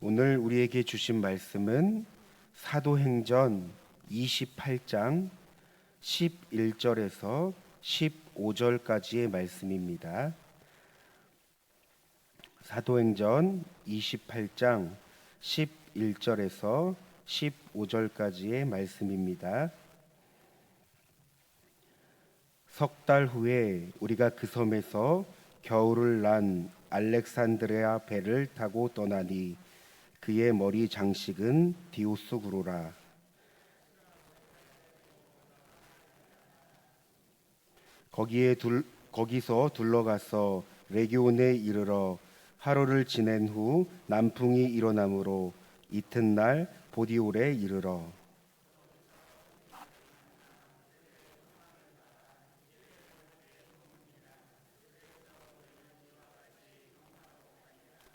오늘 우리에게 주신 말씀은 사도행전 28장 11절에서 15절까지의 말씀입니다. 사도행전 28장 11절에서 15절까지의 말씀입니다. 석 달 후에 우리가 그 섬에서 겨울을 난 알렉산드레아 배를 타고 떠나니 그의 머리 장식은 디오스구로라. 거기서 둘러가서 레기온에 이르러 하루를 지낸 후 남풍이 일어나므로 이튿날 보디올에 이르러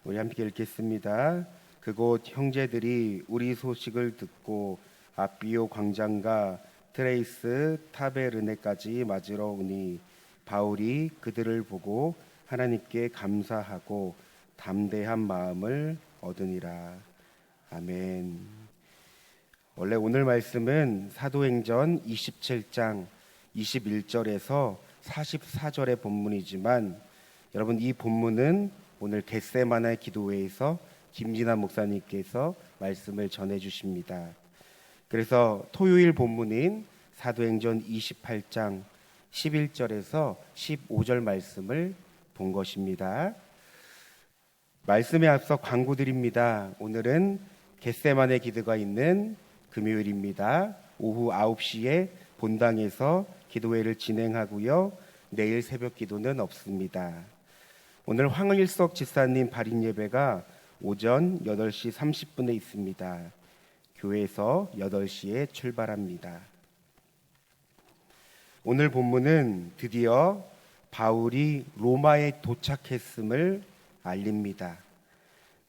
우리 함께 읽겠습니다. 그곳 형제들이 우리 소식을 듣고 아비오 광장과 트레이스 타베르네까지 맞으러 오니 바울이 그들을 보고 하나님께 감사하고 담대한 마음을 얻으니라. 아멘. 원래 오늘 말씀은 사도행전 27장 21절에서 44절의 본문이지만 여러분, 이 본문은 오늘 겟세마네 기도회에서 김진환 목사님께서 말씀을 전해주십니다. 그래서 토요일 본문인 사도행전 28장 11절에서 15절 말씀을 본 것입니다. 말씀에 앞서 광고 드립니다. 오늘은 겟세마네 기도가 있는 금요일입니다. 오후 9시에 본당에서 기도회를 진행하고요. 내일 새벽 기도는 없습니다. 오늘 황일석 집사님 발인 예배가 오전 8시 30분에 있습니다. 교회에서 8시에 출발합니다. 오늘 본문은 드디어 바울이 로마에 도착했음을 알립니다.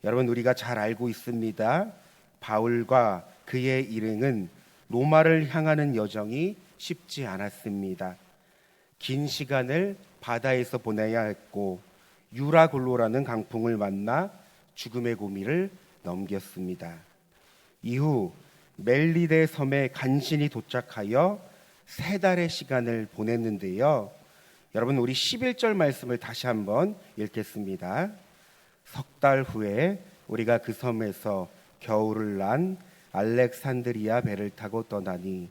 여러분, 우리가 잘 알고 있습니다. 바울과 그의 일행은 로마를 향하는 여정이 쉽지 않았습니다. 긴 시간을 바다에서 보내야 했고 유라굴로라는 강풍을 만나 죽음의 고비를 넘겼습니다. 이후 멜리데 섬에 간신히 도착하여 3달의 시간을 보냈는데요. 여러분, 우리 11절 말씀을 다시 한번 읽겠습니다. 석 달 후에 우리가 그 섬에서 겨울을 난 알렉산드리아 배를 타고 떠나니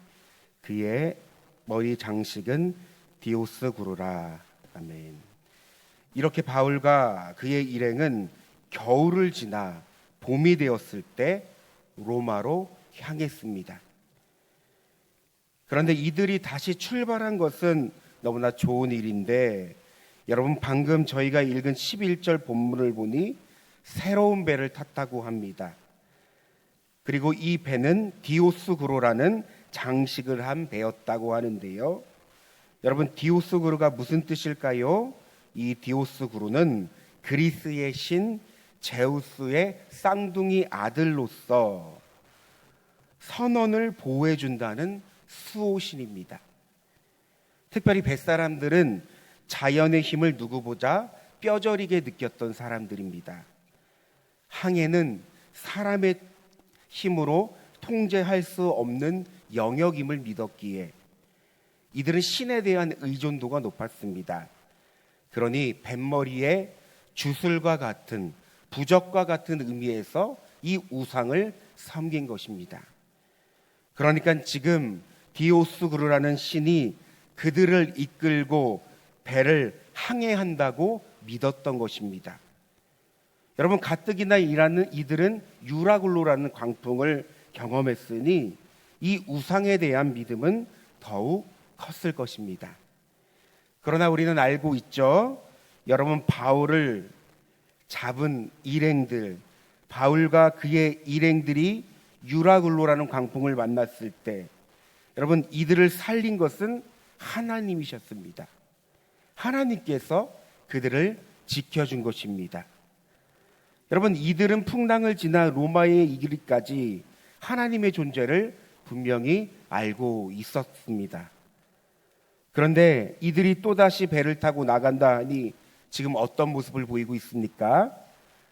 그의 머리 장식은 디오스구로라. 아멘. 이렇게 바울과 그의 일행은 겨울을 지나 봄이 되었을 때 로마로 향했습니다. 그런데 이들이 다시 출발한 것은 너무나 좋은 일인데, 여러분, 방금 저희가 읽은 11절 본문을 보니 새로운 배를 탔다고 합니다. 그리고 이 배는 디오스구로라는 장식을 한 배였다고 하는데요. 여러분, 디오스구로가 무슨 뜻일까요? 이 디오스구로는 그리스의 신 제우스의 쌍둥이 아들로서 선원을 보호해준다는 수호신입니다. 특별히 뱃사람들은 자연의 힘을 누구보다 뼈저리게 느꼈던 사람들입니다. 항해는 사람의 힘으로 통제할 수 없는 영역임을 믿었기에 이들은 신에 대한 의존도가 높았습니다. 그러니 뱃머리에 주술과 같은, 부적과 같은 의미에서 이 우상을 섬긴 것입니다. 그러니까 지금 디오스구르라는 신이 그들을 이끌고 배를 항해한다고 믿었던 것입니다. 여러분, 가뜩이나 일하는 이들은 유라굴로라는 광풍을 경험했으니 이 우상에 대한 믿음은 더욱 컸을 것입니다. 그러나 우리는 알고 있죠. 여러분, 바울을 잡은 일행들, 바울과 그의 일행들이 유라굴로라는 광풍을 만났을 때 여러분, 이들을 살린 것은 하나님이셨습니다. 하나님께서 그들을 지켜준 것입니다. 여러분, 이들은 풍랑을 지나 로마에 이르기까지 하나님의 존재를 분명히 알고 있었습니다. 그런데 이들이 또다시 배를 타고 나간다 하니 지금 어떤 모습을 보이고 있습니까?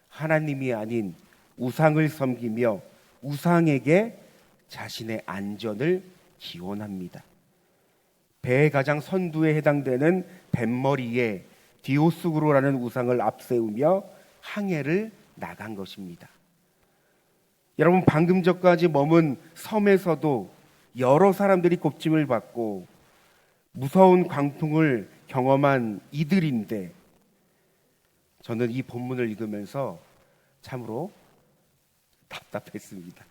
하나님이 아닌 우상을 섬기며 우상에게 자신의 안전을 기원합니다. 배의 가장 선두에 해당되는 뱃머리에 디오스구로라는 우상을 앞세우며 항해를 나간 것입니다. 여러분, 방금 전까지 머문 섬에서도 여러 사람들이 곱짐을 받고 무서운 광풍을 경험한 이들인데, 저는 이 본문을 읽으면서 참으로 답답했습니다.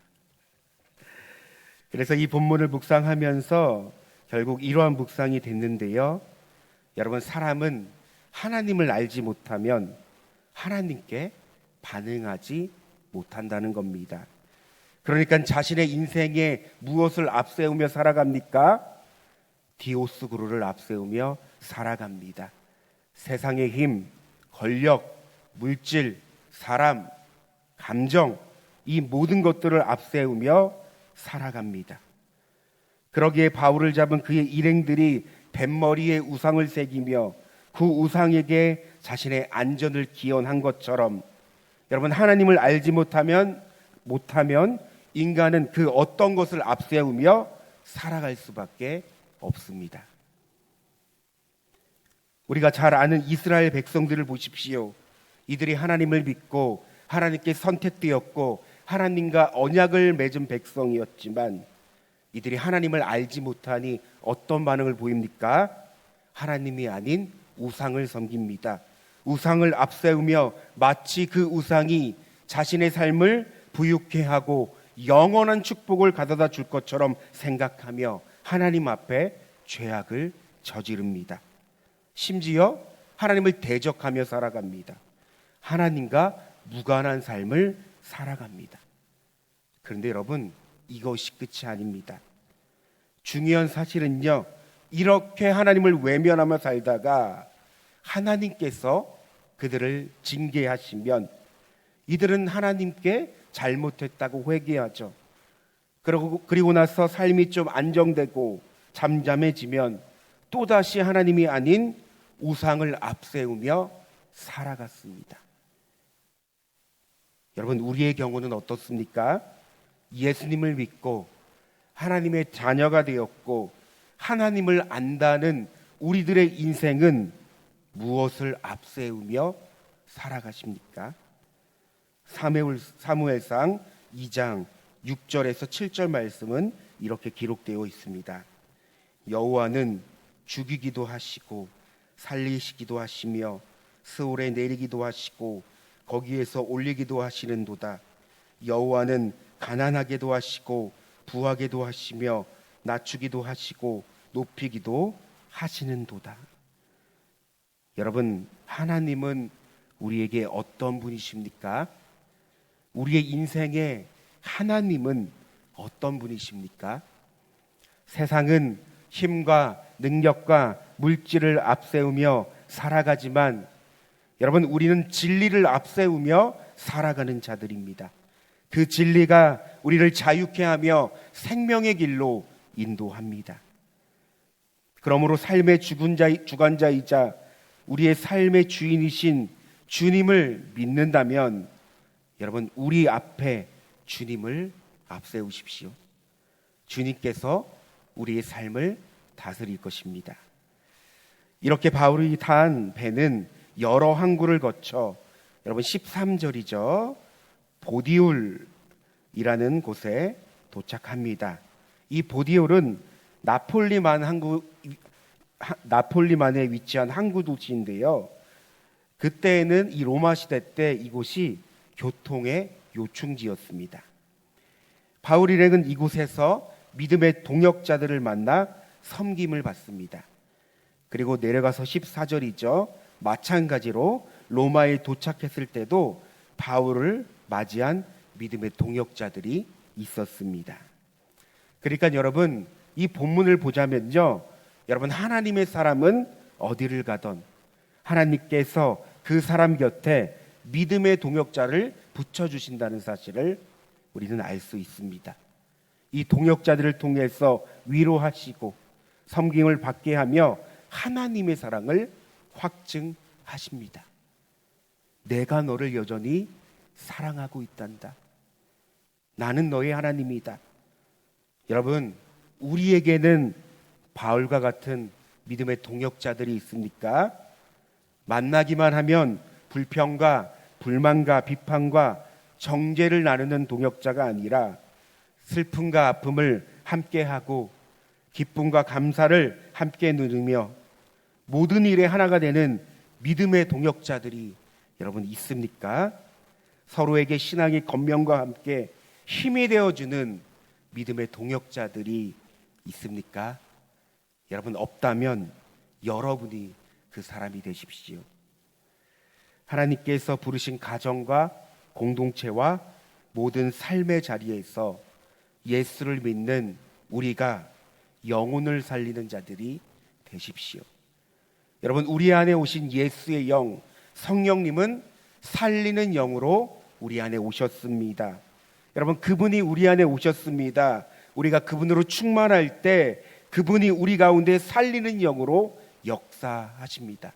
그래서 이 본문을 묵상하면서 결국 이러한 묵상이 됐는데요. 여러분, 사람은 하나님을 알지 못하면 하나님께 반응하지 못한다는 겁니다. 그러니까 자신의 인생에 무엇을 앞세우며 살아갑니까? 디오스구루를 앞세우며 살아갑니다. 세상의 힘, 권력, 물질, 사람, 감정, 이 모든 것들을 앞세우며 살아갑니다. 그러기에 바울을 잡은 그의 일행들이 뱃머리에 우상을 새기며 그 우상에게 자신의 안전을 기원한 것처럼, 여러분, 하나님을 알지 못하면 인간은 그 어떤 것을 앞세우며 살아갈 수밖에 없습니다. 우리가 잘 아는 이스라엘 백성들을 보십시오. 이들이 하나님을 믿고 하나님께 선택되었고 하나님과 언약을 맺은 백성이었지만, 이들이 하나님을 알지 못하니 어떤 반응을 보입니까? 하나님이 아닌 우상을 섬깁니다. 우상을 앞세우며 마치 그 우상이 자신의 삶을 부유케 하고 영원한 축복을 가져다 줄 것처럼 생각하며 하나님 앞에 죄악을 저지릅니다. 심지어 하나님을 대적하며 살아갑니다. 하나님과 무관한 삶을 살아갑니다. 그런데 여러분, 이것이 끝이 아닙니다. 중요한 사실은요, 이렇게 하나님을 외면하며 살다가 하나님께서 그들을 징계하시면 이들은 하나님께 잘못했다고 회개하죠. 그리고 나서 삶이 좀 안정되고 잠잠해지면 또다시 하나님이 아닌 우상을 앞세우며 살아갔습니다. 여러분, 우리의 경우는 어떻습니까? 예수님을 믿고 하나님의 자녀가 되었고 하나님을 안다는 우리들의 인생은 무엇을 앞세우며 살아가십니까? 사무엘상 2장 6절에서 7절 말씀은 이렇게 기록되어 있습니다. 여호와는 죽이기도 하시고 살리시기도 하시며 스올에 내리기도 하시고 거기에서 올리기도 하시는도다. 여호와는 가난하게도 하시고 부하게도 하시며 낮추기도 하시고 높이기도 하시는도다. 여러분, 하나님은 우리에게 어떤 분이십니까? 우리의 인생에 하나님은 어떤 분이십니까? 세상은 힘과 능력과 물질을 앞세우며 살아가지만, 여러분, 우리는 진리를 앞세우며 살아가는 자들입니다. 그 진리가 우리를 자유케 하며 생명의 길로 인도합니다. 그러므로 삶의 주관자이자 우리의 삶의 주인이신 주님을 믿는다면, 여러분, 우리 앞에 주님을 앞세우십시오. 주님께서 우리의 삶을 다스릴 것입니다. 이렇게 바울이 탄 배는 여러 항구를 거쳐, 여러분, 13절이죠. 보디올이라는 곳에 도착합니다. 이 보디올은 나폴리만에 위치한 항구 도시인데요. 그때는 이 로마 시대 때 이곳이 교통의 요충지였습니다. 바울 일행은 이곳에서 믿음의 동역자들을 만나 섬김을 받습니다. 그리고 내려가서 14절이죠. 마찬가지로 로마에 도착했을 때도 바울을 맞이한 믿음의 동역자들이 있었습니다. 그러니까 여러분, 이 본문을 보자면요, 여러분, 하나님의 사람은 어디를 가던 하나님께서 그 사람 곁에 믿음의 동역자를 붙여주신다는 사실을 우리는 알 수 있습니다. 이 동역자들을 통해서 위로하시고 섬김을 받게 하며 하나님의 사랑을 확증하십니다. 내가 너를 여전히 사랑하고 있단다. 나는 너의 하나님이다. 여러분, 우리에게는 바울과 같은 믿음의 동역자들이 있습니까? 만나기만 하면 불평과 불만과 비판과 정죄를 나누는 동역자가 아니라 슬픔과 아픔을 함께하고 기쁨과 감사를 함께 누리며 모든 일에 하나가 되는 믿음의 동역자들이 여러분 있습니까? 서로에게 신앙의 겉면과 함께 힘이 되어주는 믿음의 동역자들이 있습니까? 여러분 없다면 여러분이 그 사람이 되십시오. 하나님께서 부르신 가정과 공동체와 모든 삶의 자리에서 예수를 믿는 우리가 영혼을 살리는 자들이 되십시오. 여러분, 우리 안에 오신 예수의 영, 성령님은 살리는 영으로 우리 안에 오셨습니다. 여러분, 그분이 우리 안에 오셨습니다. 우리가 그분으로 충만할 때 그분이 우리 가운데 살리는 영으로 역사하십니다.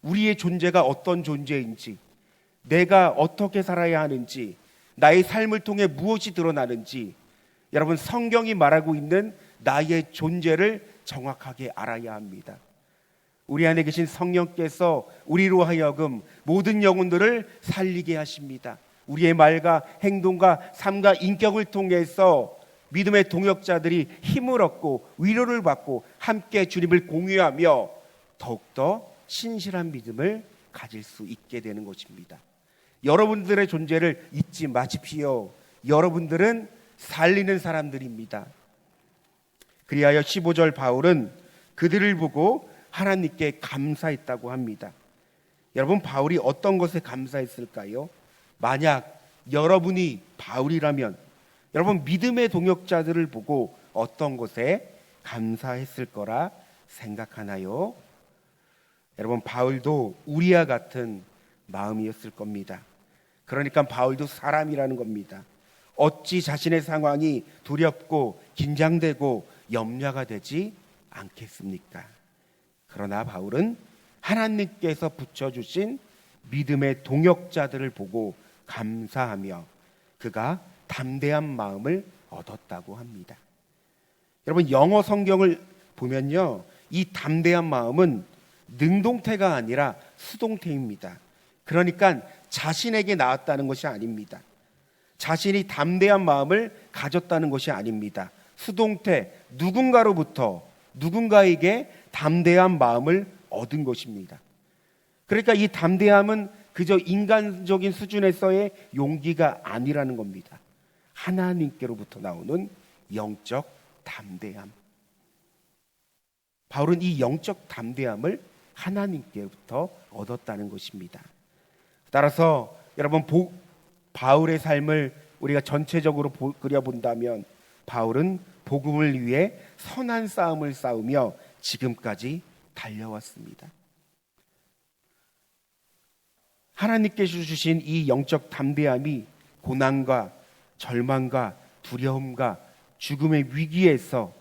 우리의 존재가 어떤 존재인지, 내가 어떻게 살아야 하는지, 나의 삶을 통해 무엇이 드러나는지, 여러분 성경이 말하고 있는 나의 존재를 정확하게 알아야 합니다. 우리 안에 계신 성령께서 우리로 하여금 모든 영혼들을 살리게 하십니다. 우리의 말과 행동과 삶과 인격을 통해서 믿음의 동역자들이 힘을 얻고 위로를 받고 함께 주님을 공유하며 더욱더 신실한 믿음을 가질 수 있게 되는 것입니다. 여러분들의 존재를 잊지 마십시오. 여러분들은 살리는 사람들입니다. 그리하여 15절 바울은 그들을 보고 하나님께 감사했다고 합니다. 여러분, 바울이 어떤 것에 감사했을까요? 만약 여러분이 바울이라면 여러분 믿음의 동역자들을 보고 어떤 것에 감사했을 거라 생각하나요? 여러분, 바울도 우리와 같은 마음이었을 겁니다. 그러니까 바울도 사람이라는 겁니다. 어찌 자신의 상황이 두렵고 긴장되고 염려가 되지 않겠습니까? 그러나 바울은 하나님께서 붙여주신 믿음의 동역자들을 보고 감사하며 그가 담대한 마음을 얻었다고 합니다. 여러분, 영어 성경을 보면요, 이 담대한 마음은 능동태가 아니라 수동태입니다. 그러니까 자신에게 나왔다는 것이 아닙니다. 자신이 담대한 마음을 가졌다는 것이 아닙니다. 수동태, 누군가로부터 누군가에게 담대한 마음을 얻은 것입니다. 그러니까 이 담대함은 그저 인간적인 수준에서의 용기가 아니라는 겁니다. 하나님께로부터 나오는 영적 담대함. 바울은 이 영적 담대함을 하나님께로부터 얻었다는 것입니다. 따라서 여러분, 바울의 삶을 우리가 전체적으로 그려본다면 바울은 복음을 위해 선한 싸움을 싸우며 지금까지 달려왔습니다. 하나님께서 주신 이 영적 담대함이 고난과 절망과 두려움과 죽음의 위기에서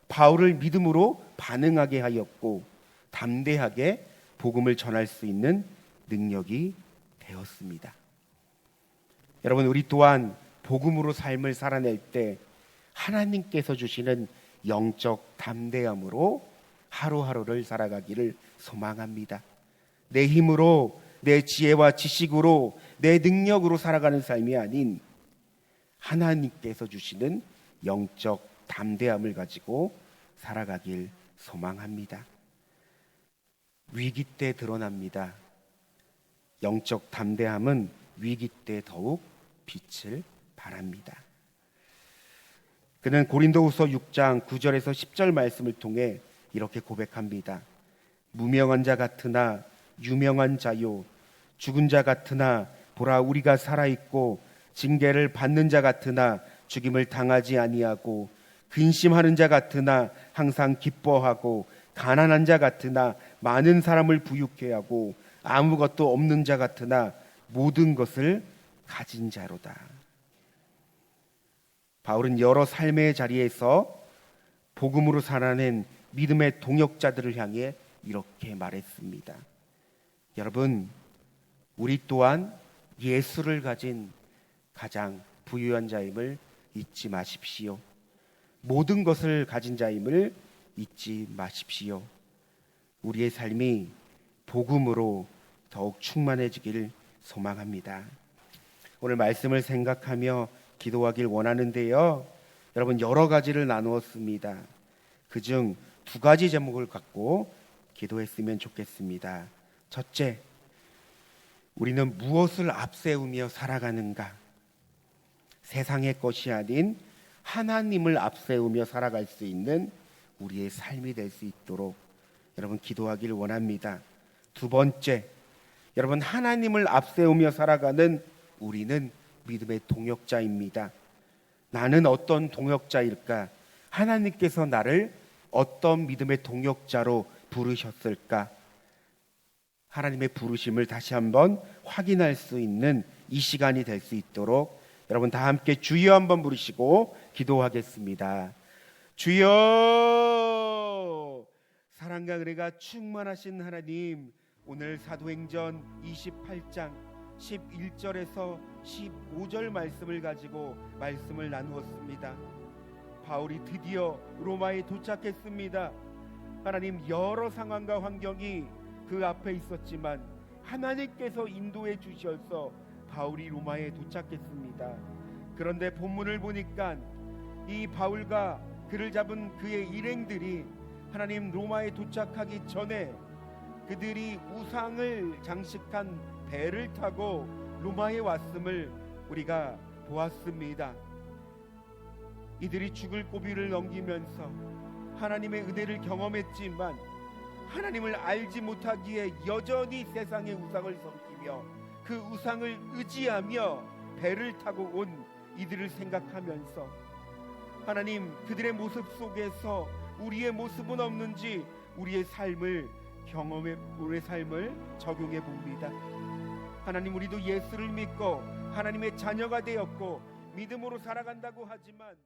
바울을 믿음으로 반응하게 하였고 담대하게 복음을 전할 수 있는 능력이 되었습니다. 여러분, 우리 또한 복음으로 삶을 살아낼 때 하나님께서 주시는 영적 담대함으로 하루하루를 살아가기를 소망합니다. 내 힘으로, 내 지혜와 지식으로, 내 능력으로 살아가는 삶이 아닌 하나님께서 주시는 영적 담대함을 가지고 살아가길 소망합니다. 위기 때 드러납니다. 영적 담대함은 위기 때 더욱 빛을 발합니다. 그는 고린도후서 6장 9절에서 10절 말씀을 통해 이렇게 고백합니다. 무명한 자 같으나 유명한 자요, 죽은 자 같으나 보라 우리가 살아있고, 징계를 받는 자 같으나 죽임을 당하지 아니하고, 근심하는 자 같으나 항상 기뻐하고, 가난한 자 같으나 많은 사람을 부유케 하고, 아무것도 없는 자 같으나 모든 것을 가진 자로다. 바울은 여러 삶의 자리에서 복음으로 살아낸 믿음의 동역자들을 향해 이렇게 말했습니다. 여러분, 우리 또한 예수를 가진 가장 부유한 자임을 잊지 마십시오. 모든 것을 가진 자임을 잊지 마십시오. 우리의 삶이 복음으로 더욱 충만해지길 소망합니다. 오늘 말씀을 생각하며 기도하길 원하는데요. 여러분, 여러 가지를 나누었습니다. 그중 두 가지 제목을 갖고 기도했으면 좋겠습니다. 첫째, 우리는 무엇을 앞세우며 살아가는가? 세상의 것이 아닌 하나님을 앞세우며 살아갈 수 있는 우리의 삶이 될 수 있도록 여러분 기도하길 원합니다. 두 번째, 여러분, 하나님을 앞세우며 살아가는 우리는 믿음의 동역자입니다. 나는 어떤 동역자일까? 하나님께서 나를 어떤 믿음의 동역자로 부르셨을까? 하나님의 부르심을 다시 한번 확인할 수 있는 이 시간이 될 수 있도록 여러분 다 함께 주여 한번 부르시고 기도하겠습니다. 주여! 사랑과 은혜가 충만하신 하나님, 오늘 사도행전 28장 11절에서 15절 말씀을 가지고 말씀을 나누었습니다. 바울이 드디어 로마에 도착했습니다. 하나님, 여러 상황과 환경이 그 앞에 있었지만 하나님께서 인도해 주셔서 바울이 로마에 도착했습니다. 그런데 본문을 보니까 이 바울과 그를 잡은 그의 일행들이 하나님 로마에 도착하기 전에 그들이 우상을 장식한 배를 타고 로마에 왔음을 우리가 보았습니다. 이들이 죽을 고비를 넘기면서 하나님의 은혜를 경험했지만 하나님을 알지 못하기에 여전히 세상의 우상을 섬기며 그 우상을 의지하며 배를 타고 온 이들을 생각하면서 하나님, 그들의 모습 속에서 우리의 모습은 없는지 우리의 삶을 적용해 봅니다. 하나님, 우리도 예수를 믿고 하나님의 자녀가 되었고 믿음으로 살아간다고 하지만